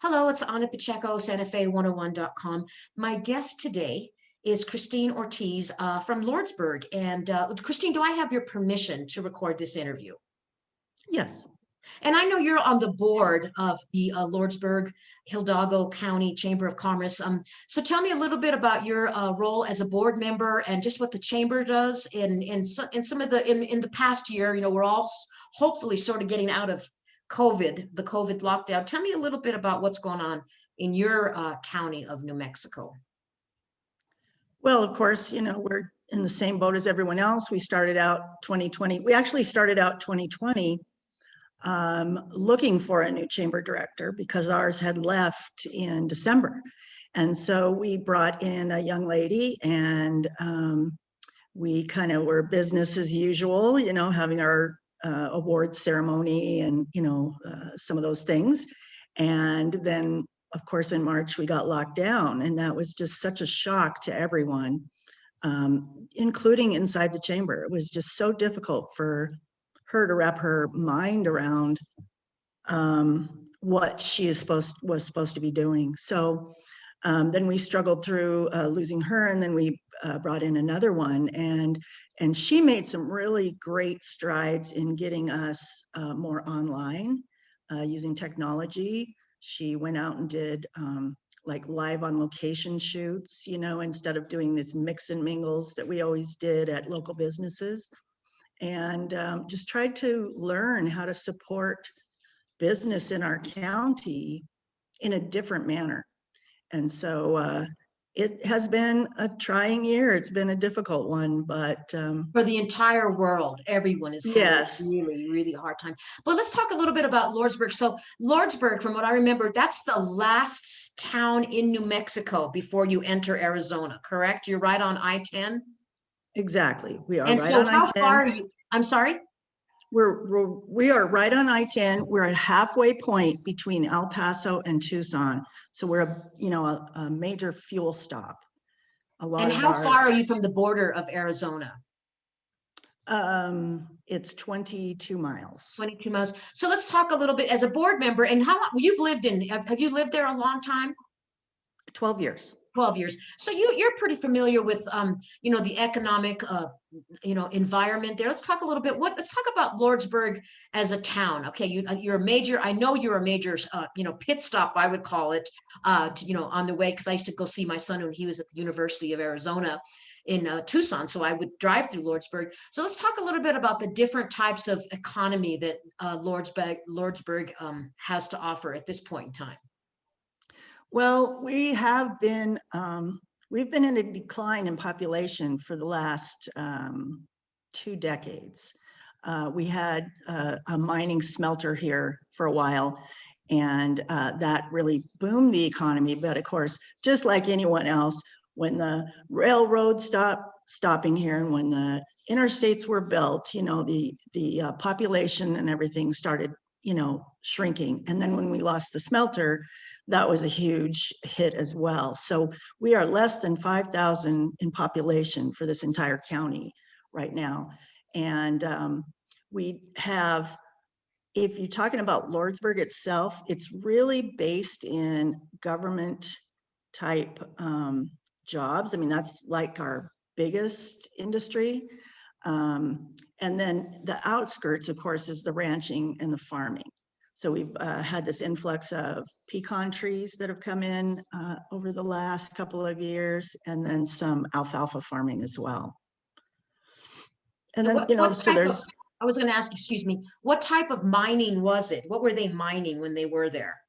Hello, it's Ana Pacheco, SantaFe101.com. My guest today is Christine Ortiz from Lordsburg. And Christine, do I have your permission to record this interview? Yes. And I know you're on the board of the Lordsburg Hidalgo County Chamber of Commerce. So tell me a little bit about your role as a board member and just what the chamber does in some of in the past year. You know, we're all hopefully sort of getting out of the COVID lockdown. Tell me a little bit about what's going on in your county of New Mexico. Well, of course, we're in the same boat as everyone else. We started out 2020. We actually started out 2020 looking for a new chamber director because ours had left in December. And so we brought in a young lady and we kind of were business as usual, having our awards ceremony and, some of those things. And then, of course, in March, we got locked down, and that was just such a shock to everyone, including inside the chamber. It was just so difficult for her to wrap her mind around what she was supposed to be doing. So then we struggled through losing her, and then we brought in another one, and she made some really great strides in getting us more online using technology. She went out and did like live on location shoots, instead of doing this mix and mingles that we always did at local businesses, and just tried to learn how to support business in our county in a different manner. And so it has been a trying year. It's been a difficult one, but for the entire world, everyone is having yes, a really, really hard time. But let's talk a little bit about Lordsburg. So Lordsburg, from what I remember, that's the last town in New Mexico before you enter Arizona, correct? You're right on I-10? exactly. We are And right so on how I-10. far are you? I'm sorry? We are right on I-10. We're at halfway point between El Paso and Tucson. So we're a major fuel stop. And how far are you from the border of Arizona? It's 22 miles. 22 miles. So let's talk a little bit as a board member, and how long you've lived have you lived there a long time? 12 years. 12 years. So you're pretty familiar with the economic environment there. Let's talk a little bit. Let's talk about Lordsburg as a town. Okay, you're a major. I know you're a major pit stop, I would call it, on the way, because I used to go see my son when he was at the University of Arizona in Tucson, so I would drive through Lordsburg. So let's talk a little bit about the different types of economy that Lordsburg has to offer at this point in time. Well, we've been in a decline in population for the last 2 decades. We had a mining smelter here for a while, and that really boomed the economy. But of course, just like anyone else, when the railroads stopping here and when the interstates were built, the population and everything started shrinking. And then when we lost the smelter, that was a huge hit as well. So we are less than 5,000 in population for this entire county right now. And we have, if you're talking about Lordsburg itself, it's really based in government type jobs. I mean, that's like our biggest industry. And then the outskirts, of course, is the ranching and the farming. So we've had this influx of pecan trees that have come in over the last couple of years, and then some alfalfa farming as well. And then, I was going to ask, excuse me, what type of mining was it? What were they mining when they were there?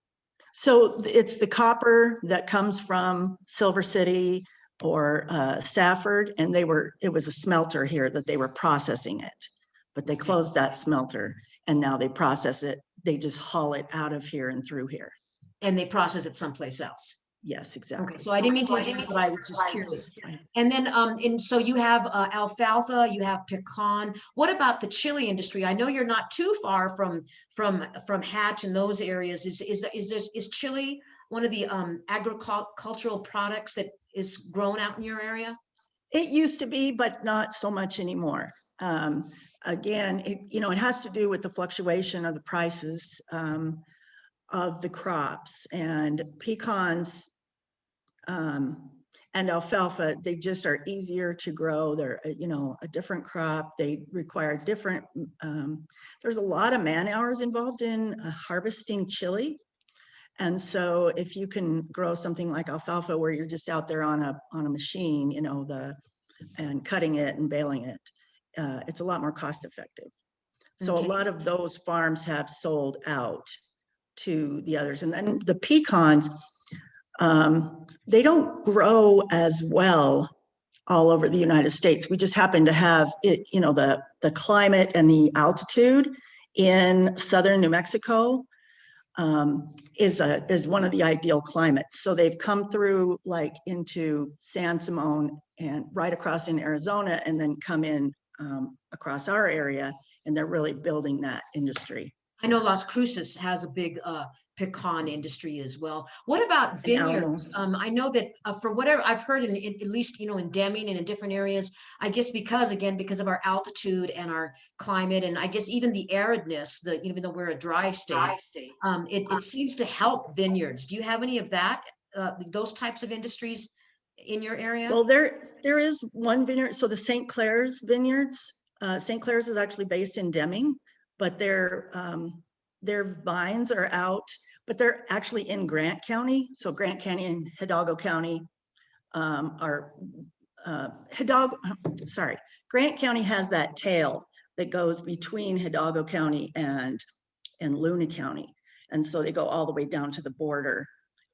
So it's the copper that comes from Silver City or Safford, and it was a smelter here that they were processing it, but they closed that smelter, and now they process it. They just haul it out of here and through here. And they process it someplace else. Yes, exactly. Okay, so I didn't mean to interrupt, but I was just curious. And then, and so you have alfalfa, you have pecan. What about the chili industry? I know you're not too far from Hatch and those areas. Is chili one of the agricultural products that is grown out in your area? It used to be, but not so much anymore. Again, it has to do with the fluctuation of the prices. of the crops, and pecans and alfalfa, they just are easier to grow. They're, a different crop. They require different, there's a lot of man hours involved in harvesting chili. And so if you can grow something like alfalfa where you're just out there on a machine, and cutting it and baling it, it's a lot more cost effective. So a lot of those farms have sold out to the others. And then the pecans, they don't grow as well all over the United States. We just happen to have it, the climate and the altitude in southern New Mexico is one of the ideal climates. So they've come through like into San Simon and right across in Arizona, and then come in across our area, and they're really building that industry. I know Las Cruces has a big pecan industry as well. What about vineyards? I know that for whatever I've heard, at least in Deming and in different areas, I guess because of our altitude and our climate, and I guess even the aridness, even though we're a dry state, it seems to help vineyards. Do you have any of that? Those types of industries in your area? Well, there is one vineyard. So the St. Clair's Vineyards. St. Clair's is actually based in Deming, but their vines are out, but they're actually in Grant County. So Grant County and Hidalgo County Grant County has that tail that goes between Hidalgo County and Luna County. And so they go all the way down to the border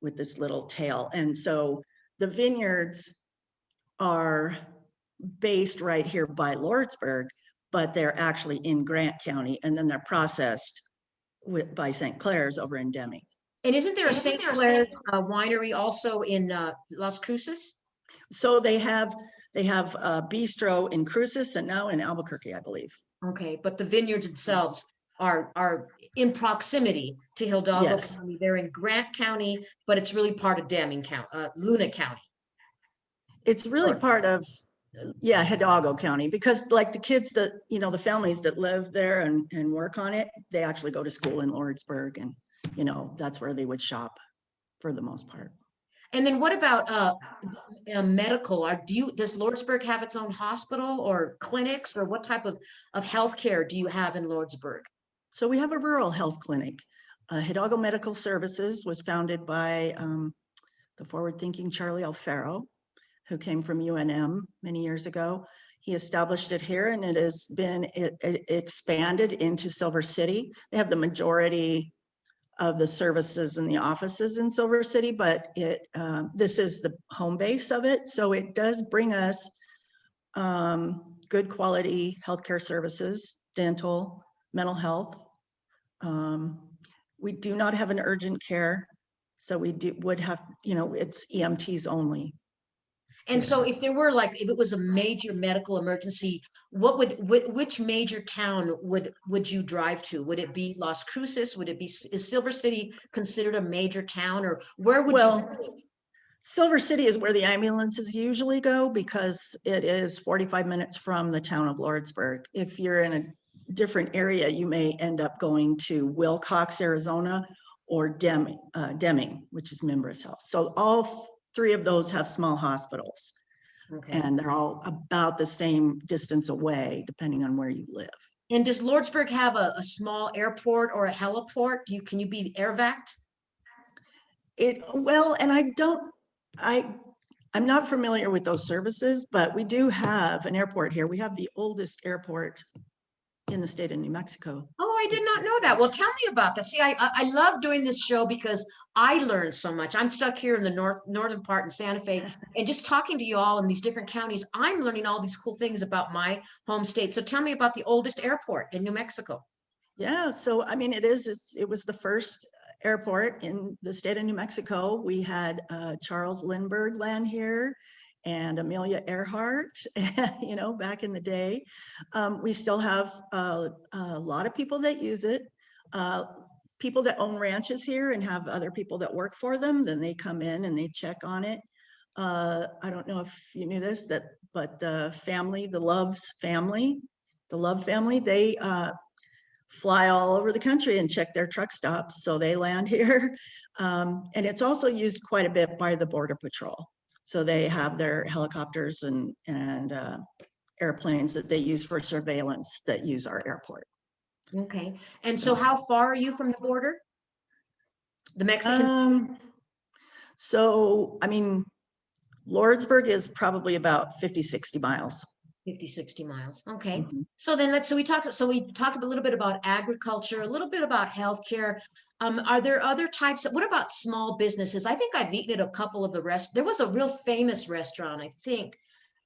with this little tail. And so the vineyards are based right here by Lordsburg, but they're actually in Grant County, and then they're processed by St. Clair's over in Deming. And isn't there a St. Clair's winery also in Las Cruces? So they have a bistro in Cruces and now in Albuquerque, I believe. Okay, but the vineyards themselves are in proximity to Hidalgo Yes. County. They're in Grant County, but it's really part of Deming County, Luna County. It's really part of, Hidalgo County, because like the kids that, the families that live there and work on it, they actually go to school in Lordsburg, and, that's where they would shop for the most part. And then what about medical? Does Lordsburg have its own hospital or clinics, or what type of healthcare do you have in Lordsburg? So we have a rural health clinic. Hidalgo Medical Services was founded by the forward-thinking Charlie Alfaro, who came from UNM many years ago. He established it here, and it has been expanded into Silver City. They have the majority of the services and the offices in Silver City, but this is the home base of it. So it does bring us good quality healthcare services, dental, mental health. We do not have an urgent care, so would have, it's EMTs only. And so if it was a major medical emergency, which major town would you drive to? Would it be Las Cruces? Is Silver City considered a major town, or where would you? Silver City is where the ambulances usually go, because it is 45 minutes from the town of Lordsburg. If you're in a different area, you may end up going to Wilcox, Arizona, or Deming, which is Members Health. So all three of those have small hospitals, and they're all about the same distance away, depending on where you live. And does Lordsburg have a small airport or a heliport? Can you be air vac? I'm not familiar with those services, but we do have an airport here. We have the oldest airport in the state of New Mexico. Oh, I did not know that. Well, tell me about that. See, I love doing this show because I learned so much. I'm stuck here in the northern part in Santa Fe, and just talking to you all in these different counties, I'm learning all these cool things about my home state. So tell me about the oldest airport in New Mexico. Yeah, so I mean, it was the first airport in the state of New Mexico. We had Charles Lindbergh land here, and Amelia Earhart, back in the day. We still have a lot of people that use it. People that own ranches here and have other people that work for them, then they come in and they check on it. I don't know if you knew this, but the Love family, they fly all over the country and check their truck stops. So they land here. And it's also used quite a bit by the Border Patrol. So they have their helicopters and airplanes that they use for surveillance that use our airport. Okay. And so how far are you from the border? The Mexican? So, I mean, Lordsburg is probably about 50, 60 miles. 50, 60 miles. Okay. Mhm. So then we talked a little bit about agriculture, a little bit about healthcare. Are there other types what about small businesses? I think I've eaten at a couple of there was a real famous restaurant, I think.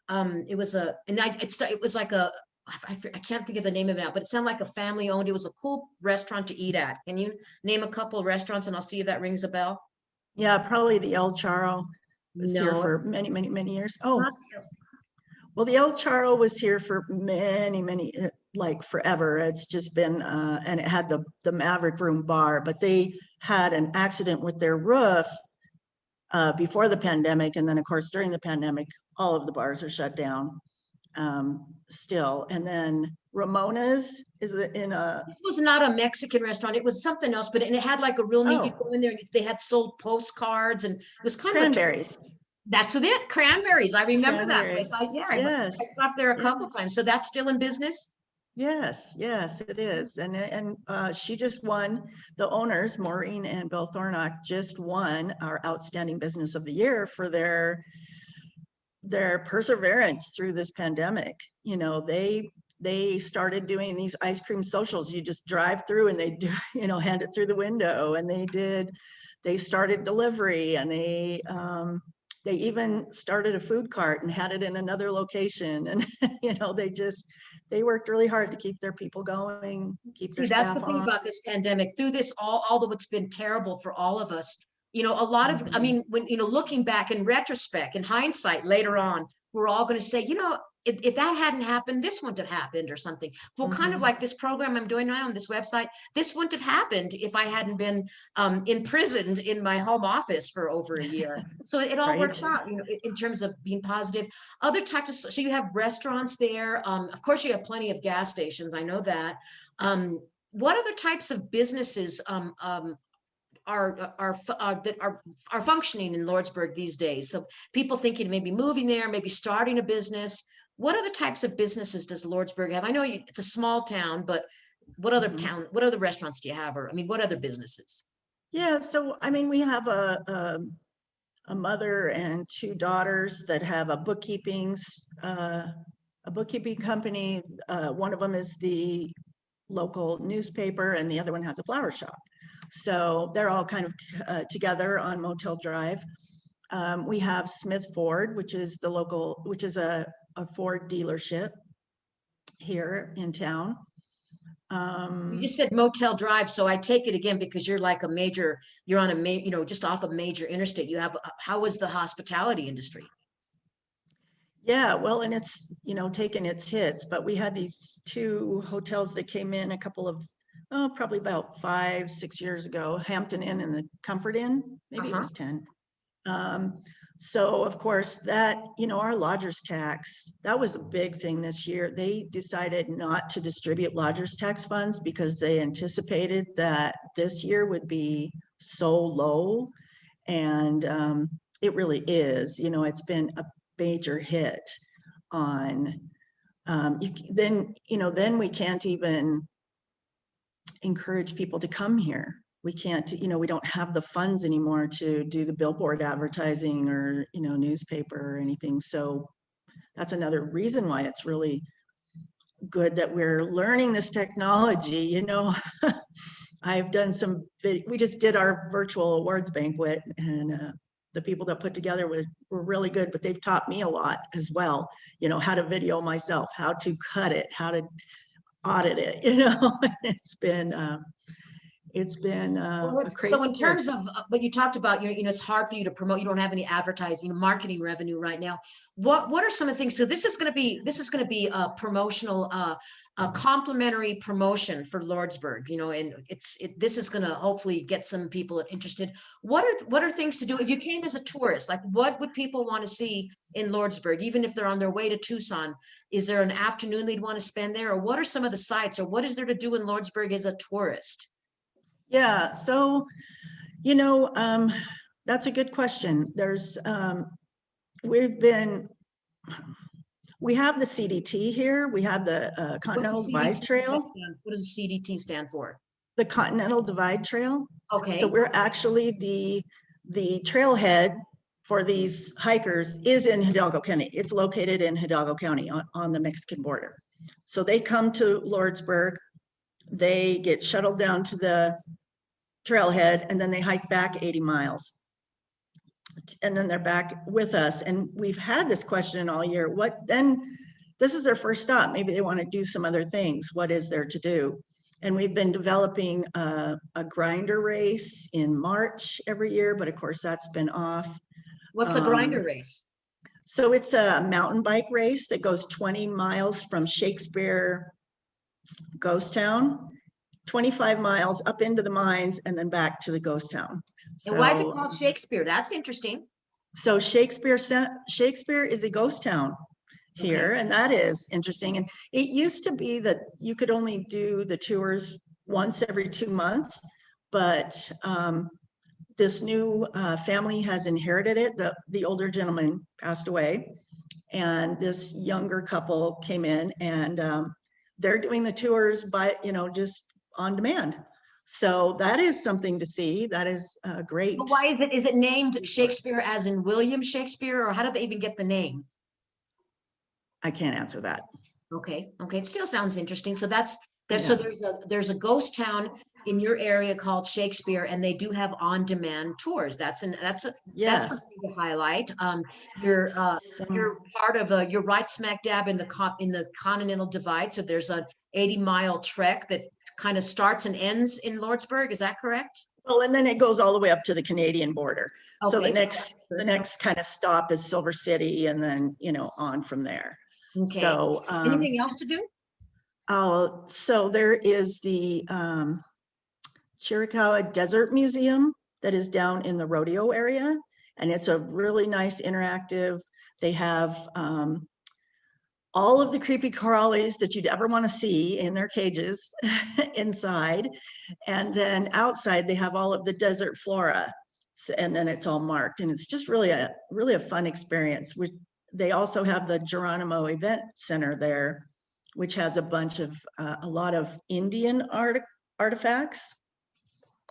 It was it was like I can't think of the name of it now, but it sounded like a family owned. It was a cool restaurant to eat at. Can you name a couple of restaurants and I'll see if that rings a bell? Yeah, probably the El Charro was here No. for many, many, many years. Oh, Not- well, the El Charro was here for many, many, like forever. It's just been, and it had the Maverick Room bar, but they had an accident with their roof before the pandemic. And then of course, during the pandemic, all of the bars are shut down still. And then Ramona's is in a, It was not a Mexican restaurant. It was something else, but it had like a real neat, you Oh. go in there and they had sold postcards and it was kind Cranberries. of that's it. Cranberries. I remember that place. Yes. I stopped there a Yeah. couple times. So that's still in business? Yes, yes, it is. And she just won, the owners, Maureen and Bill Thornock, just won our Outstanding Business of the Year for their perseverance through this pandemic. You know, they started doing these ice cream socials. You just drive through and they do, you know, hand it through the window. And they started delivery, and they even started a food cart and had it in another location. And, you know, they worked really hard to keep their people going, keep their See, that's the staff thing on. about this pandemic. Through this, although it's been terrible for all of us, you know, a lot of, I Mhm. mean, when, you know, looking back in retrospect, in hindsight, later on, we're all going to say, you know, if that hadn't happened, this wouldn't have happened or something. Well, kind of Mhm. like this program I'm doing now on this website, this wouldn't have happened if I hadn't been imprisoned in my home office for over a year. So it all Right. works out, you know, in terms of being positive. Other types of, so you have restaurants there. Of course, you have plenty of gas stations. I know that. What other types of businesses that are functioning in Lordsburg these days? So people thinking maybe moving there, maybe starting a business. What other types of businesses does Lordsburg have? I know it's a small town, but what Mhm. what other restaurants do you have? Or I mean, what other businesses? Yeah, so I mean, we have a mother and two daughters that have a bookkeeping company. One of them is the local newspaper, and the other one has a flower shop. So they're all kind of together on Motel Drive. We have Smith Ford, which is a Ford dealership here in town. You just said Motel Drive, so I take it again because you're like you're on you know, just off a major interstate. You have, how is the hospitality industry? Yeah, well, and it's, you know, taken its hits, but we had these two hotels that came in a couple of, probably about 5, 6 years ago, Hampton Inn and the Comfort Inn, maybe it was 10. So of course that, you know, our lodgers tax, that was a big thing this year. They decided not to distribute lodgers tax funds because they anticipated that this year would be so low. And it really is, you know, it's been a major hit on, then we can't even encourage people to come here. We can't, you know, we don't have the funds anymore to do the billboard advertising or, you know, newspaper or anything. So that's another reason why it's really good that we're learning this technology. You know, I've done we just did our virtual awards banquet, and the people that put together were really good, but they've taught me a lot as well, you know, how to video myself, how to cut it, how to audit it, you know. It's been Well, a so crazy in year. terms of what you talked about, it's hard for you to promote. You don't have any advertising, marketing revenue right now. What are some of the things? So this is going to be a promotional, a complimentary promotion for Lordsburg. And this is going to hopefully get some people interested. What are things to do if you came as a tourist? Like, what would people want to see in Lordsburg, even if they're on their way to Tucson? Is there an afternoon they'd want to spend there, or what are some of the sites, or what is there to do in Lordsburg as a tourist? Yeah, so that's a good question. We've been, we have the CDT here. We have the What's the Continental Divide CDT? Trail, What does the CDT stand for? the Continental Divide Trail. So Okay, we're actually the trailhead for these hikers is in Hidalgo County. It's located in Hidalgo County on the Mexican border. So they come to Lordsburg, they get shuttled down to the trailhead, and then they hike back 80 miles. And then they're back with us. And we've had this question all year. This is their first stop. Maybe they want to do some other things. What is there to do? And we've been developing a grinder race in March every year, but of course that's been off. what's a grinder race? So it's a mountain bike race that goes 20 miles from Shakespeare Ghost Town, 25 miles up into the mines, and then back to the ghost town. And why is it called Shakespeare? That's interesting. So Shakespeare is a ghost town here, and that is interesting. And it used to be that you could only do the tours once every 2 months, but this new family has inherited it. The older gentleman passed away, and this younger couple came in, and they're doing the tours by, just on demand. So that is something to see. That is great. But why is it named Shakespeare as in William Shakespeare, or how did they even get the name? I can't answer that. Okay, it still sounds interesting. So that's there. Yeah. So there's a ghost town in your area called Shakespeare, and they do have on-demand tours. That's Yes. something to highlight. You're part of you're right smack dab in the Continental Divide. So there's a 80-mile trek that kind of starts and ends in Lordsburg. Is that correct? Well, and then it goes all the way up to the Canadian border. So Okay. the next kind of stop is Silver City, and then on from there. Okay. So anything else to do? Oh, so there is the Chiricahua Desert Museum that is down in the rodeo area, and it's a really nice interactive. They have all of the creepy crawlies that you'd ever want to see in their cages inside, and then outside they have all of the desert flora, and then it's all marked, and it's just really a fun experience. They also have the Geronimo Event Center there, which has a lot of Indian artifacts.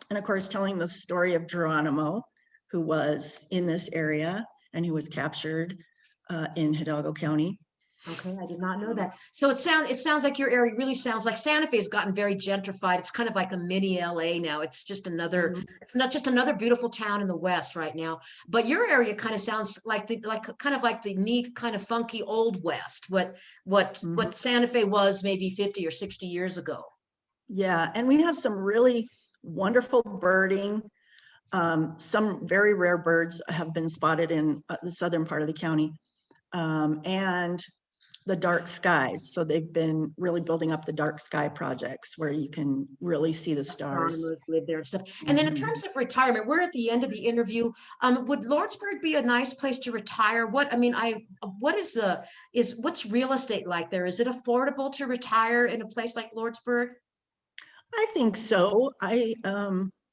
And of course, telling the story of Geronimo, who was in this area and who was captured in Hidalgo County. Okay, I did not know that. So it sounds like your area really sounds like Santa Fe has gotten very gentrified. It's kind of like a mini LA now. It's just it's not just another beautiful town in the West right now. But your area kind of sounds like the neat, kind of funky old West, what Santa Fe was maybe 50 or 60 years ago. Yeah, and we have some really wonderful birding. Some very rare birds have been spotted in the southern part of the county. And the dark skies. So they've been really building up the dark sky projects where you can really see the stars. Astronomers live there and stuff. And then in terms of retirement, we're at the end of the interview. Would Lordsburg be a nice place to retire? What's real estate like there? Is it affordable to retire in a place like Lordsburg? I think so. I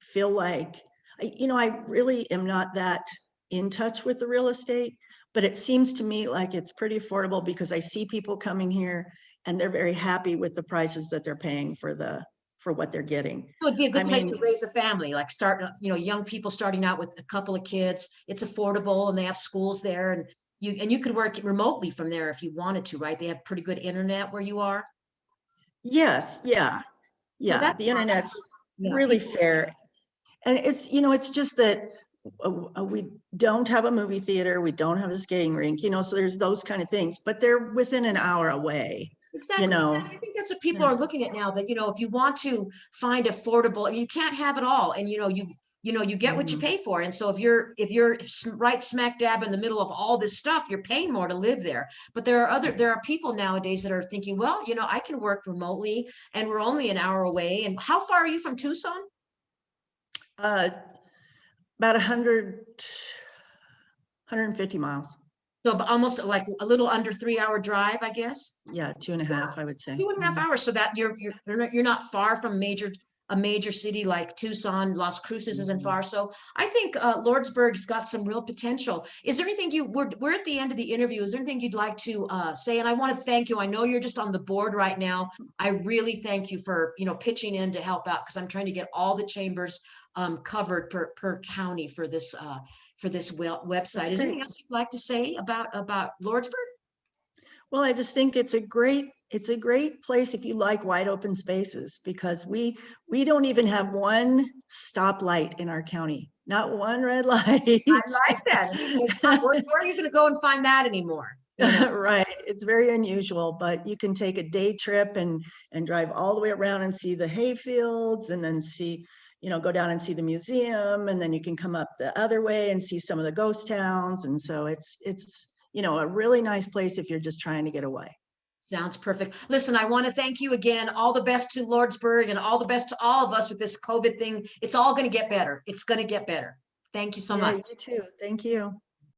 feel like, I really am not that in touch with the real estate, but it seems to me like it's pretty affordable because I see people coming here and they're very happy with the prices that they're paying for what they're getting. So it'd be a good place to raise a family, like young people starting out with a couple of kids. It's affordable and they have schools there, and you could work remotely from there if you wanted to, right? They have pretty good internet where you are. Yes. Yeah. So the internet's really fair. And it's just that we don't have a movie theater, we don't have a skating rink, so there's those kind of things, but they're within an hour away. you Exactly, know. exactly. I think that's what people Yeah. are looking at now, that, if you want to find affordable, you can't have it all. And, you get what you Mhm. pay for. And so if you're right smack dab in the middle of all this stuff, you're paying more to live there. But there are people nowadays that are thinking, well, I can work remotely and we're only an hour away. And how far are you from Tucson? Uh, about 150 miles. So almost like a little under 3 hour drive, I guess. Yeah, 2.5, I would say. 2.5 hours. So that you're not far from a major city like Tucson. Las Cruces isn't Mhm. far. So I think Lordsburg's got some real potential. Is there anything we're at the end of the interview. Is there anything you'd like to say? And I want to thank you. I know you're just on the board right now. I really thank you for, pitching in to help out, because I'm trying to get all the chambers covered per county for this website. That's Is there great. anything else you'd like to say about Lordsburg? Well, I just think it's a great place if you like wide open spaces, because we don't even have one stoplight in our county, not one red light. I like that. Where are you going to go and find that anymore? Right. It's very unusual, but you can take a day trip and drive all the way around and see the hay fields, and then go down and see the museum, and then you can come up the other way and see some of the ghost towns. And so it's a really nice place if you're just trying to get away. Sounds perfect. Listen, I want to thank you again. All the best to Lordsburg and all the best to all of us with this COVID thing. It's all going to get better. It's going to get better. Thank you so Yeah, much. you too. Thank you.